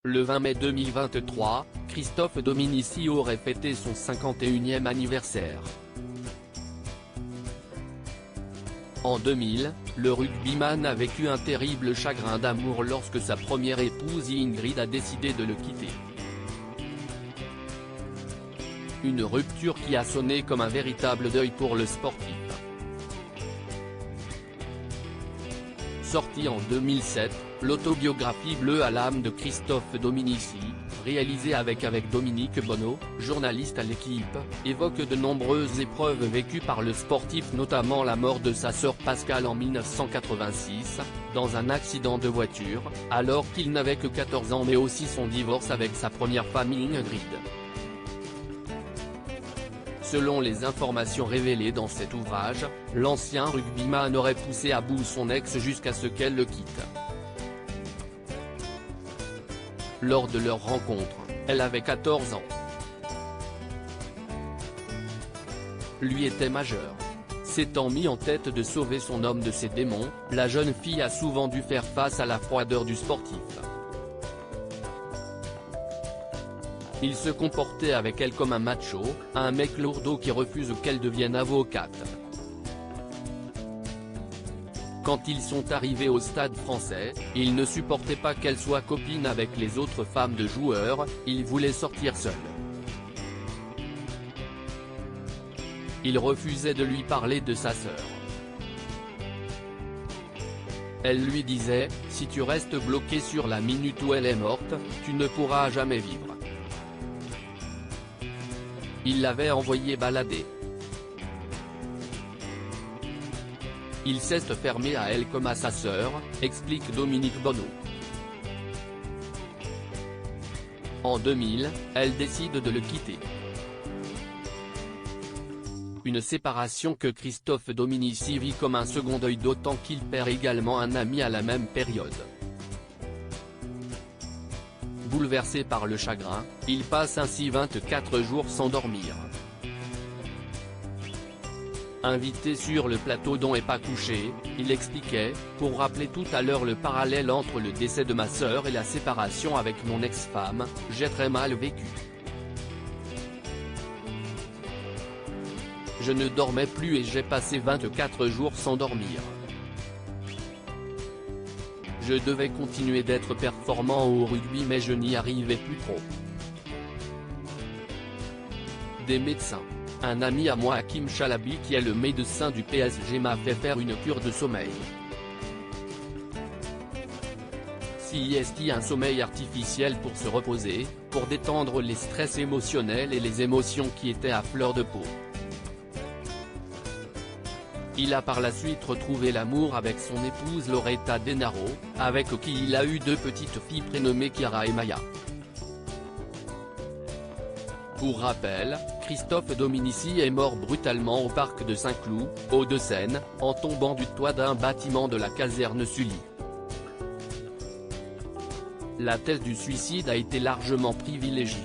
Le 20 mai 2023, Christophe Dominici aurait fêté son 51e anniversaire. En 2000, le rugbyman a vécu un terrible chagrin d'amour lorsque sa première épouse Ingrid a décidé de le quitter. Une rupture qui a sonné comme un véritable deuil pour le sportif. Sortie en 2007, l'autobiographie Bleu à l'âme de Christophe Dominici, réalisée avec Dominique Bonneau, journaliste à l'Équipe, évoque de nombreuses épreuves vécues par le sportif, notamment la mort de sa sœur Pascale en 1986, dans un accident de voiture, alors qu'il n'avait que 14 ans, mais aussi son divorce avec sa première femme Ingrid. Selon les informations révélées dans cet ouvrage, l'ancien rugbyman aurait poussé à bout son ex jusqu'à ce qu'elle le quitte. Lors de leur rencontre, elle avait 14 ans. Lui était majeur. S'étant mis en tête de sauver son homme de ses démons, la jeune fille a souvent dû faire face à la froideur du sportif. Il se comportait avec elle comme un macho, un mec lourdeau qui refuse qu'elle devienne avocate. Quand ils sont arrivés au Stade Français, il ne supportait pas qu'elle soit copine avec les autres femmes de joueurs, il voulait sortir seul. Il refusait de lui parler de sa sœur. Elle lui disait, si tu restes bloqué sur la minute où elle est morte, tu ne pourras jamais vivre. Il l'avait envoyée balader. Il s'est fermé à elle comme à sa sœur, explique Dominique Bonneau. En 2000, elle décide de le quitter. Une séparation que Christophe Dominici vit comme un second deuil, d'autant qu'il perd également un ami à la même période. Bouleversé par le chagrin, il passe ainsi 24 jours sans dormir. Invité sur le plateau dont est pas couché, il expliquait, pour rappeler tout à l'heure le parallèle entre le décès de ma sœur et la séparation avec mon ex-femme, j'ai très mal vécu. Je ne dormais plus et j'ai passé 24 jours sans dormir. Je devais continuer d'être performant au rugby mais je n'y arrivais plus trop. Des médecins. Un ami à moi, Hakim Chalabi, qui est le médecin du PSG, m'a fait faire une cure de sommeil. CIST, un sommeil artificiel pour se reposer, pour détendre les stress émotionnels et les émotions qui étaient à fleur de peau. Il a par la suite retrouvé l'amour avec son épouse Loretta Denaro, avec qui il a eu 2 petites filles prénommées Chiara et Maya. Pour rappel, Christophe Dominici est mort brutalement au parc de Saint-Cloud, Hauts-de-Seine, en tombant du toit d'un bâtiment de la caserne Sully. La thèse du suicide a été largement privilégiée.